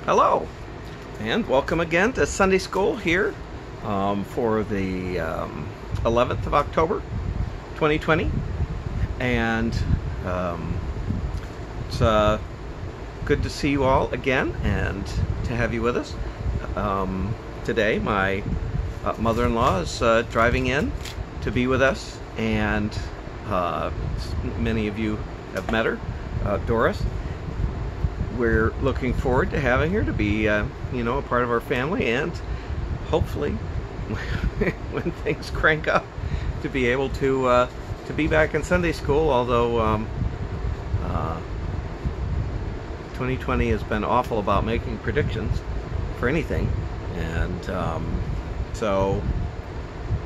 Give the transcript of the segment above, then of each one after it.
Hello, and welcome again to Sunday School here for the 11th of October, 2020. And it's good to see you all again and to have you with us. Today, my mother-in-law is driving in to be with us, and many of you have met her, Doris. We're looking forward to having her to be, a part of our family, and hopefully, when things crank up, to be able to be back in Sunday school. Although 2020 has been awful about making predictions for anything, and so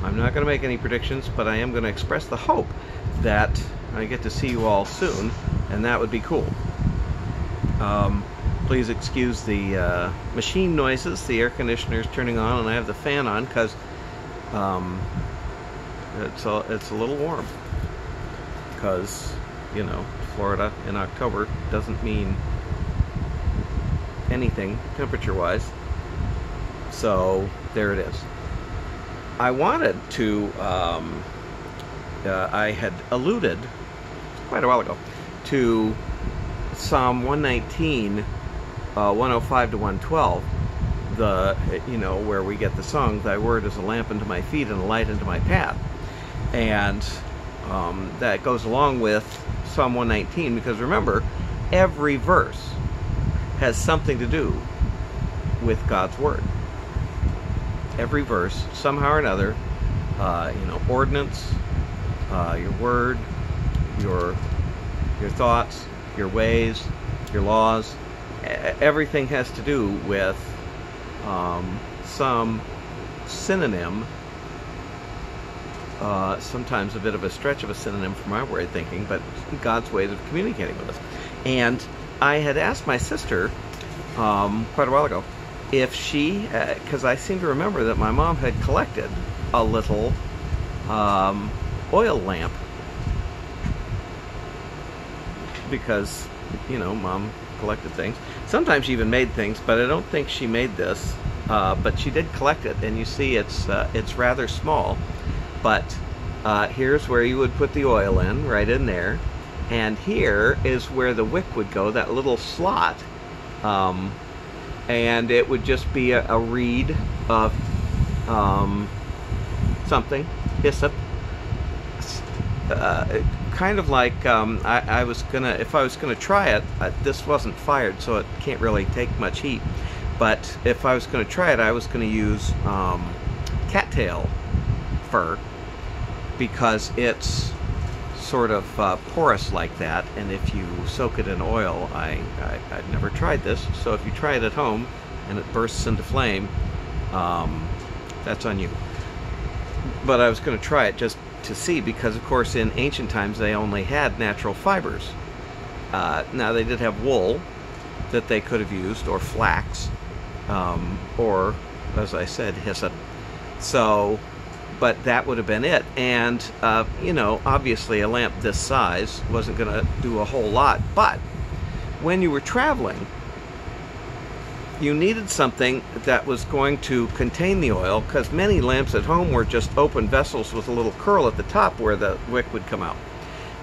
I'm not going to make any predictions, but I am going to express the hope that I get to see you all soon, and that would be cool. Please excuse the machine noises. The air conditioner is turning on and I have the fan on because it's a little warm, because Florida in October doesn't mean anything temperature wise. So there it is. I wanted to I had alluded quite a while ago to Psalm 119, 105 to 112, where we get the song, "Thy word is a lamp unto my feet and a light unto my path," and that goes along with Psalm 119, because remember, every verse has something to do with God's word. Every verse, somehow or another, ordinance, your word, your thoughts, your ways, your laws, everything has to do with some synonym, sometimes a bit of a stretch of a synonym from our way of thinking, but God's ways of communicating with us. And I had asked my sister quite a while ago if she, because I seem to remember that my mom had collected a little oil lamp, because Mom collected things. Sometimes she even made things, but I don't think she made this. But she did collect it, and you see it's rather small. But here's where you would put the oil in, right in there, and here is where the wick would go, that little slot, and it would just be a reed of something, hyssop. Kind of like I was gonna, if I was gonna try it, this wasn't fired, so it can't really take much heat, but if I was gonna try it, I was gonna use cattail fur, because it's sort of porous like that, and if you soak it in oil, I've never tried this, so if you try it at home and it bursts into flame, that's on you. But I was going to try it just to see, because of course in ancient times they only had natural fibers. Now they did have wool that they could have used, or flax, or, as I said, hyssop. So, but that would have been it. And obviously a lamp this size wasn't going to do a whole lot, but when you were traveling, you needed something that was going to contain the oil, because many lamps at home were just open vessels with a little curl at the top where the wick would come out,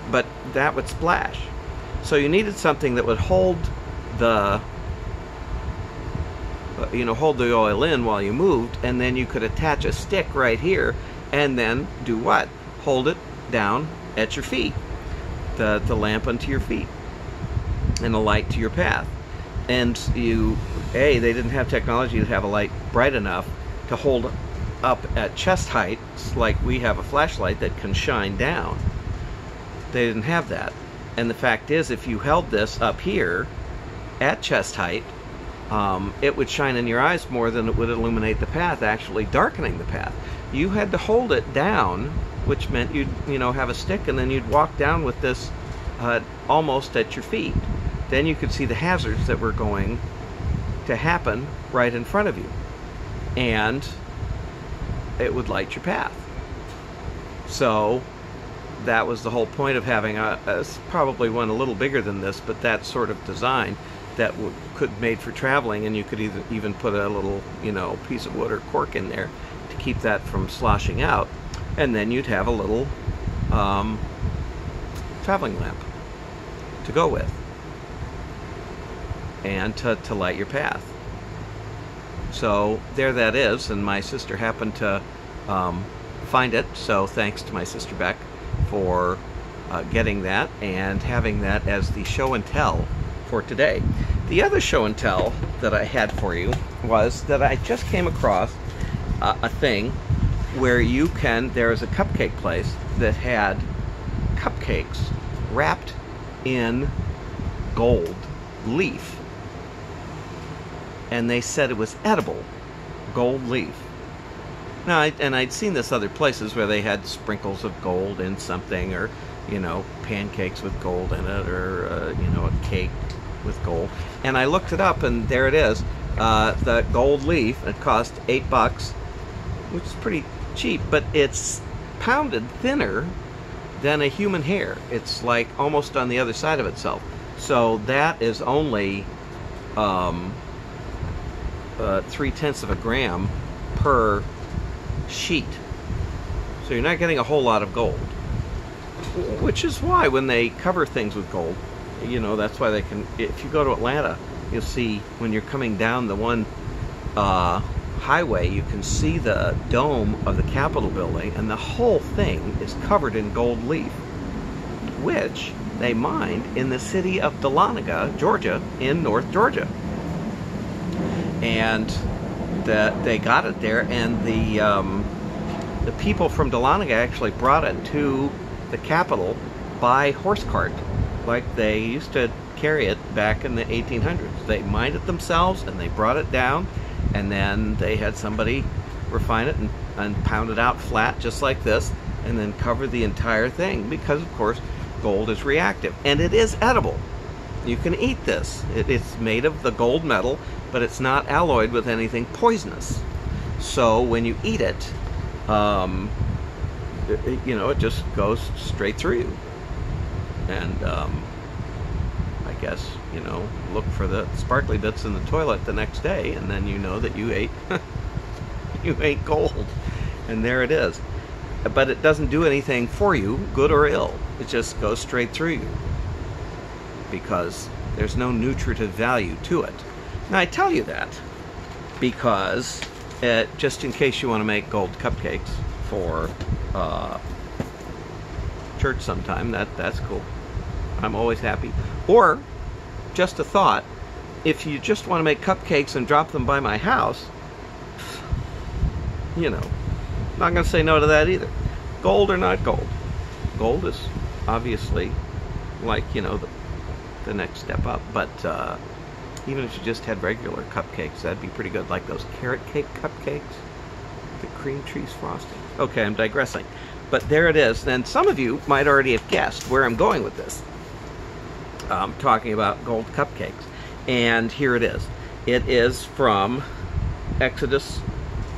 but that would splash. So you needed something that would hold the hold the oil in while you moved, and then you could attach a stick right here and then do what? Hold it down at your feet, the lamp unto your feet, and a light to your path. And they didn't have technology to have a light bright enough to hold up at chest height, like we have a flashlight that can shine down. They didn't have that. And the fact is, if you held this up here at chest height, it would shine in your eyes more than it would illuminate the path, actually darkening the path. You had to hold it down, which meant you'd have a stick, and then you'd walk down with this almost at your feet. Then you could see the hazards that were going to happen right in front of you, and it would light your path. So that was the whole point of having probably one a little bigger than this, but that sort of design. that could made for traveling, and you could even put a little, piece of wood or cork in there to keep that from sloshing out. And then you'd have a little traveling lamp to go with, and to light your path. So there that is, and my sister happened to find it, so thanks to my sister Beck for getting that and having that as the show and tell for today. The other show and tell that I had for you was that I just came across a thing where there's a cupcake place that had cupcakes wrapped in gold leaf, and they said it was edible gold leaf. Now, I'd seen this other places where they had sprinkles of gold in something, or pancakes with gold in it, or a cake with gold. And I looked it up, and there it is, the gold leaf. It cost $8, which is pretty cheap, but it's pounded thinner than a human hair. It's like almost on the other side of itself. So that is only 0.3 of a gram per sheet. So you're not getting a whole lot of gold, which is why when they cover things with gold, that's why they can, if you go to Atlanta, you'll see when you're coming down the one highway, you can see the dome of the Capitol building, and the whole thing is covered in gold leaf, which they mined in the city of Dahlonega, Georgia, in North Georgia. And they got it there, and the people from Dahlonega actually brought it to the Capitol by horse cart, like they used to carry it back in the 1800s. They mined it themselves, and they brought it down, and then they had somebody refine it and pound it out flat just like this, and then cover the entire thing, because of course gold is reactive, and it is edible. You can eat this. It's made of the gold metal, but it's not alloyed with anything poisonous. So when you eat it, it just goes straight through you. And I guess, look for the sparkly bits in the toilet the next day, and then you know that you ate you ate gold. And there it is. But it doesn't do anything for you, good or ill. It just goes straight through you, because there's no nutritive value to it. Now, I tell you that because just in case you want to make gold cupcakes for church sometime, that's cool. I'm always happy. Or, just a thought, if you just want to make cupcakes and drop them by my house, not going to say no to that either. Gold or not gold. Gold is obviously like, the next step up, but even if you just had regular cupcakes, that'd be pretty good, like those carrot cake cupcakes, the cream cheese frosting. Okay, I'm digressing, but there it is. Then some of you might already have guessed where I'm going with this. I'm talking about gold cupcakes, and here it is. It is from Exodus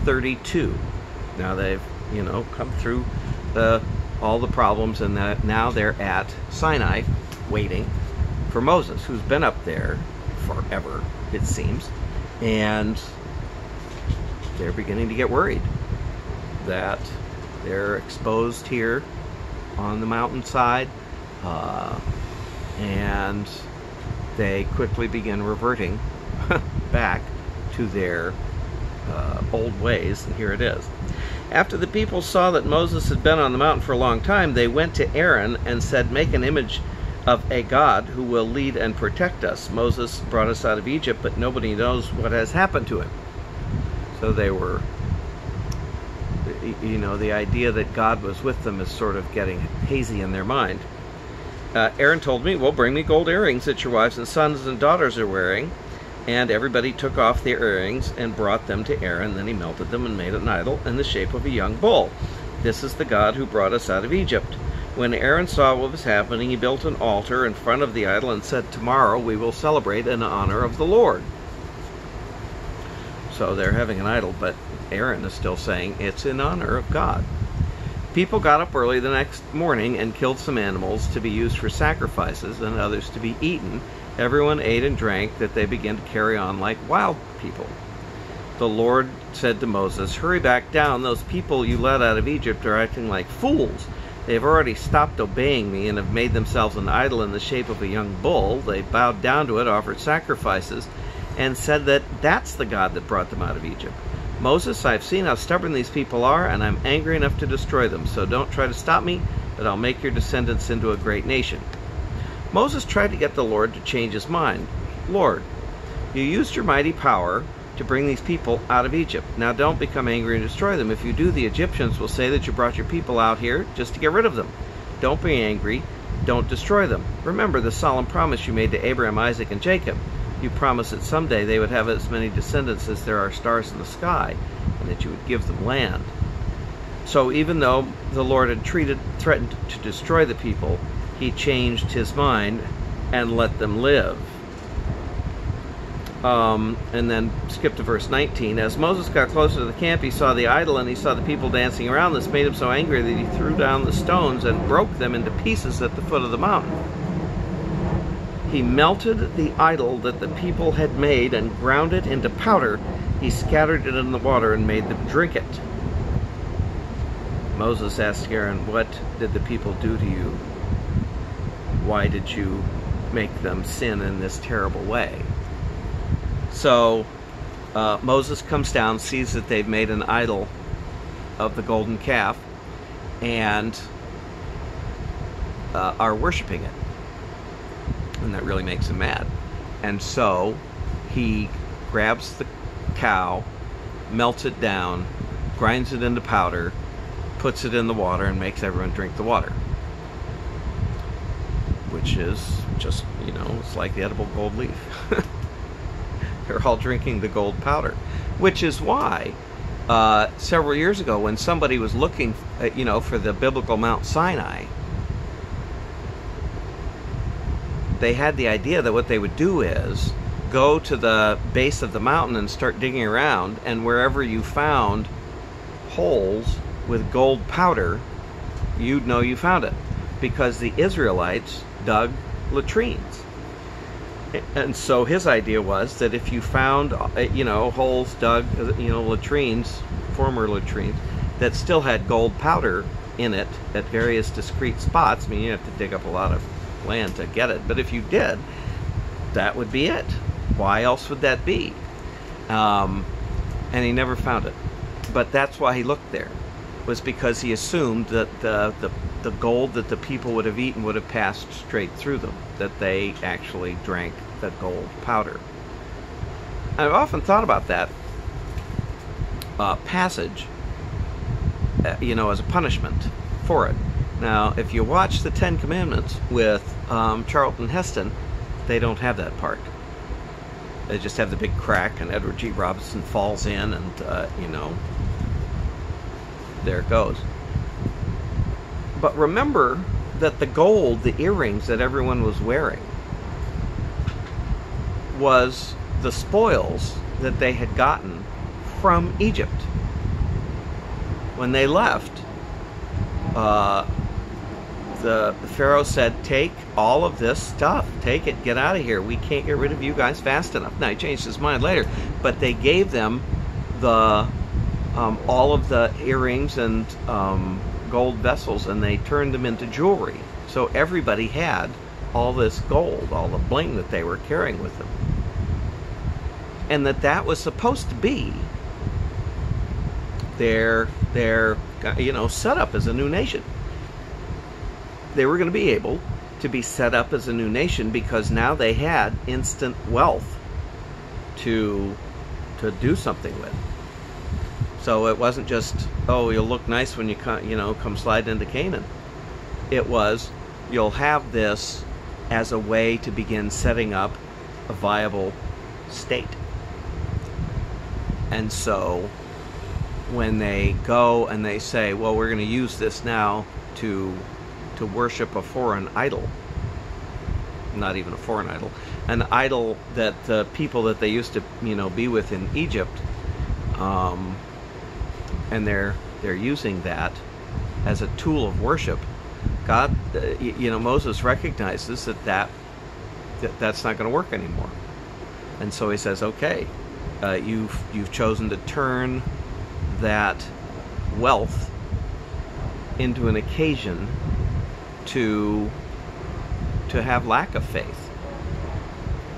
32. Now they've, come through all the problems, and now they're at Sinai waiting for Moses, who's been up there forever, it seems, and they're beginning to get worried that they're exposed here on the mountainside, and they quickly begin reverting back to their old ways, and here it is. After the people saw that Moses had been on the mountain for a long time, they went to Aaron and said, "Make an image of a God who will lead and protect us. Moses brought us out of Egypt, but nobody knows what has happened to him." So they were, the idea that God was with them is sort of getting hazy in their mind. Aaron told me, "Well, bring me gold earrings that your wives and sons and daughters are wearing." And everybody took off their earrings and brought them to Aaron. Then he melted them and made an idol in the shape of a young bull. "This is the God who brought us out of Egypt." When Aaron saw what was happening, he built an altar in front of the idol and said, "Tomorrow we will celebrate in honor of the Lord." So they're having an idol, but Aaron is still saying it's in honor of God. People got up early the next morning and killed some animals to be used for sacrifices and others to be eaten, Everyone ate and drank, that they began to carry on like wild people. The Lord said to Moses, "Hurry back down. Those people you led out of Egypt are acting like fools. They have already stopped obeying me and have made themselves an idol in the shape of a young bull. They bowed down to it, offered sacrifices, and said that that's the God that brought them out of Egypt. Moses, I've seen how stubborn these people are, and I'm angry enough to destroy them. So don't try to stop me, but I'll make your descendants into a great nation." Moses tried to get the Lord to change his mind. "Lord, you used your mighty power to bring these people out of Egypt. Now don't become angry and destroy them. If you do, the Egyptians will say that you brought your people out here just to get rid of them. Don't be angry. Don't destroy them. Remember the solemn promise you made to Abraham, Isaac, and Jacob. You promised that someday they would have as many descendants as there are stars in the sky, and that you would give them land." So even though the Lord had threatened to destroy the people, he changed his mind and let them live. And then skip to verse 19. As Moses got closer to the camp, he saw the idol, and he saw the people dancing around. This made him so angry that he threw down the stones and broke them into pieces at the foot of the mountain. He melted the idol that the people had made and ground it into powder. He scattered it in the water and made them drink it. Moses asked Aaron, "What did the people do to you? Why did you make them sin in this terrible way?" So Moses comes down, sees that they've made an idol of the golden calf, and are worshiping it. And that really makes him mad. And so he grabs the cow, melts it down, grinds it into powder, puts it in the water, and makes everyone drink the water. Which is just, it's like the edible gold leaf. They're all drinking the gold powder. Which is why several years ago, when somebody was looking, for the biblical Mount Sinai, they had the idea that what they would do is go to the base of the mountain and start digging around, and wherever you found holes with gold powder, you'd know you found it, because the Israelites dug latrines. And so his idea was that if you found, holes dug, latrines, former latrines, that still had gold powder in it at various discrete spots, you have to dig up a lot of land to get it, but if you did, that would be it. Why else would that be? And he never found it. But that's why he looked there, was because he assumed that the gold that the people would have eaten would have passed straight through them, that they actually drank the gold powder. I've often thought about that passage, as a punishment for it. Now, if you watch the Ten Commandments with Charlton Heston, they don't have that part. They just have the big crack, and Edward G. Robinson falls in, and, there it goes. But remember that the gold, the earrings that everyone was wearing, was the spoils that they had gotten from Egypt. When they left, the Pharaoh said, "Take all of this stuff. Take it. Get out of here. We can't get rid of you guys fast enough." Now, he changed his mind later, but they gave them the all of the earrings and gold vessels, and they turned them into jewelry. So everybody had all this gold, all the bling that they were carrying with them. And that was supposed to be their set up as a new nation. They were going to be able to be set up as a new nation because now they had instant wealth to do something with. So it wasn't just, oh, you'll look nice when you come slide into Canaan. It was, you'll have this as a way to begin setting up a viable state. And so when they go and they say, well, we're going to use this now to worship a foreign idol, not even a foreign idol, an idol that the people that they used to be with in Egypt, and they're using that as a tool of worship. God, Moses recognizes that that's not going to work anymore. And so he says, okay, you've chosen to turn that wealth into an occasion to have lack of faith,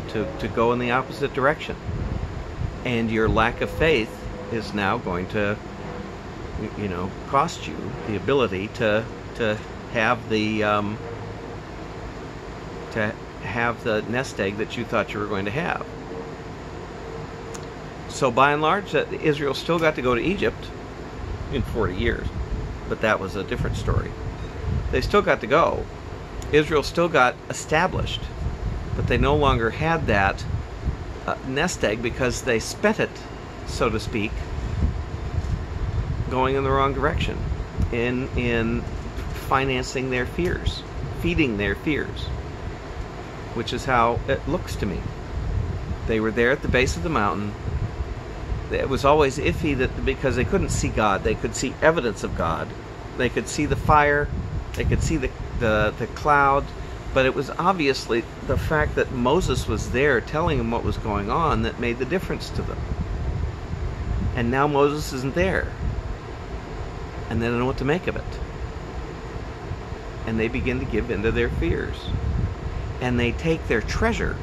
to go in the opposite direction. And your lack of faith is now going to, cost you the ability to have the nest egg that you thought you were going to have. So by and large, Israel still got to go to Egypt in 40 years, but that was a different story. They still got to go. Israel still got established, but they no longer had that nest egg because they spent it, so to speak, going in the wrong direction, in financing their fears, feeding their fears, which is how it looks to me. They were there at the base of the mountain. It was always iffy because they couldn't see God. They could see evidence of God. They could see the fire. They could see the cloud. But it was obviously the fact that Moses was there telling them what was going on that made the difference to them. And now Moses isn't there. And they don't know what to make of it. And they begin to give in to their fears. And they take their treasure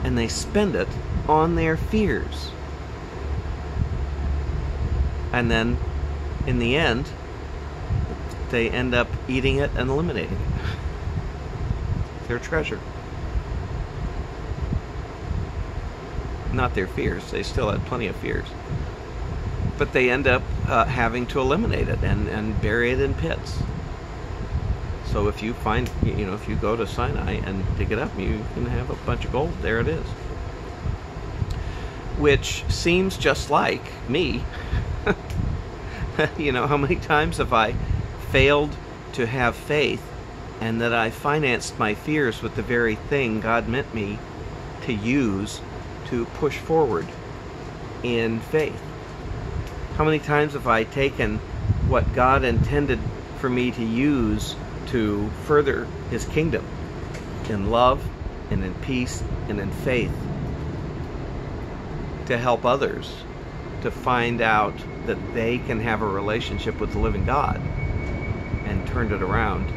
and they spend it on their fears. And then, in the end, they end up eating it and eliminating it. Their treasure. Not their fears. They still had plenty of fears. But they end up having to eliminate it and bury it in pits. So if you find, if you go to Sinai and dig it up, you can have a bunch of gold. There it is. Which seems just like me. How many times have I failed to have faith, and that I financed my fears with the very thing God meant me to use to push forward in faith? How many times have I taken what God intended for me to use to further His kingdom in love and in peace and in faith, to help others to find out that they can have a relationship with the living God, and turned it around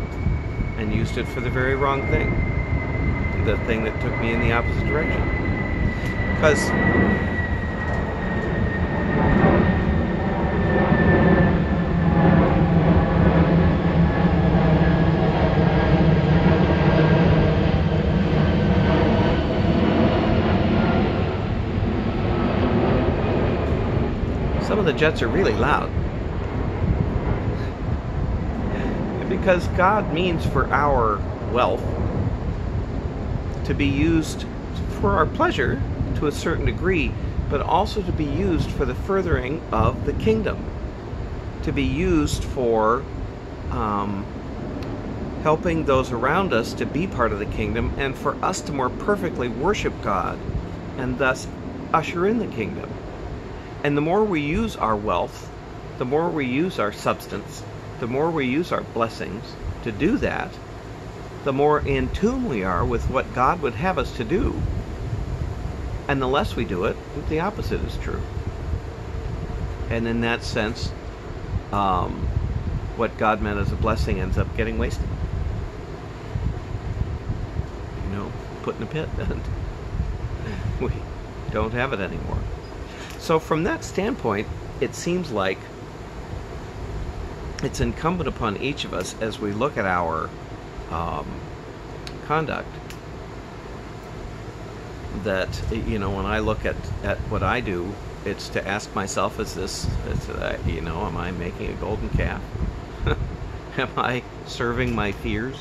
and used it for the very wrong thing, the thing that took me in the opposite direction. Because some of the jets are really loud. Because God means for our wealth to be used for our pleasure to a certain degree, but also to be used for the furthering of the kingdom, to be used for helping those around us to be part of the kingdom, and for us to more perfectly worship God and thus usher in the kingdom. And the more we use our wealth, the more we use our substance, the more we use our blessings to do that, the more in tune we are with what God would have us to do. And the less we do it, the opposite is true. And in that sense, what God meant as a blessing ends up getting wasted. Put in a pit, and we don't have it anymore. So from that standpoint, it seems like it's incumbent upon each of us, as we look at our conduct, that, when I look at what I do, it's to ask myself, am I making a golden calf? Am I serving my fears?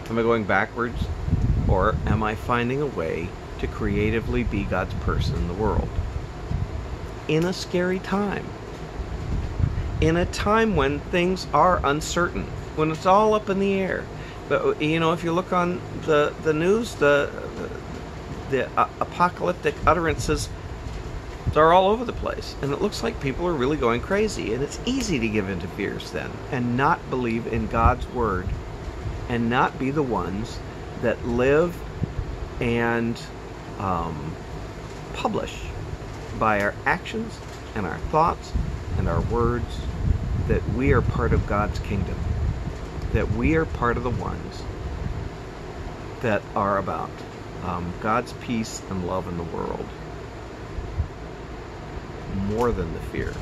Am I going backwards? Or am I finding a way to creatively be God's person in the world? In a scary time. In a time when things are uncertain, when it's all up in the air. But if you look on the news, the apocalyptic utterances are all over the place, and it looks like people are really going crazy. And it's easy to give into fears then, and not believe in God's word, and not be the ones that live and publish by our actions and our thoughts and our words that we are part of God's kingdom, that we are part of the ones that are about God's peace and love in the world, more than the fear.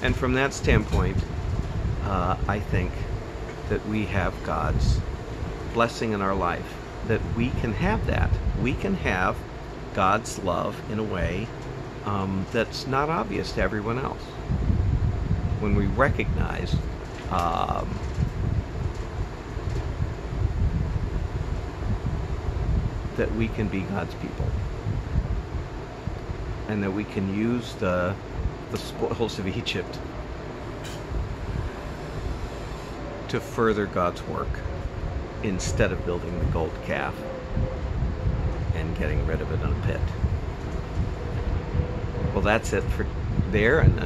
And from that standpoint, I think that we have God's blessing in our life, that we can have that. We can have God's love in a way that's not obvious to everyone else. When we recognize that we can be God's people, and that we can use the spoils of Egypt to further God's work instead of building the gold calf and getting rid of it in a pit. Well, that's it for there, and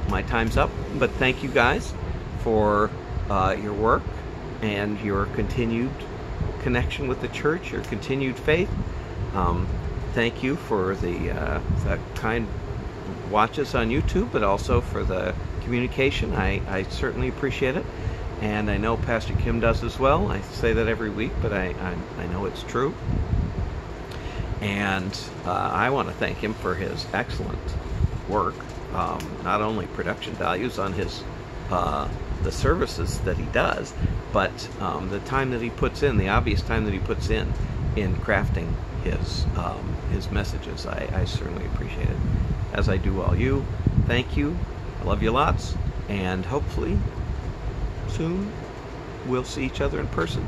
my time's up. But thank you guys for your work and your continued connection with the church, your continued faith. Thank you for the kind watches on YouTube, but also for the communication. I certainly appreciate it, and I know Pastor Kim does as well. I say that every week, but I know it's true. And I want to thank him for his excellent work, not only production values on his the services that he does, but the time that he puts in, the obvious time that he puts in crafting his messages. I certainly appreciate it, as I do all you. Thank you. I love you lots, and hopefully soon we'll see each other in person.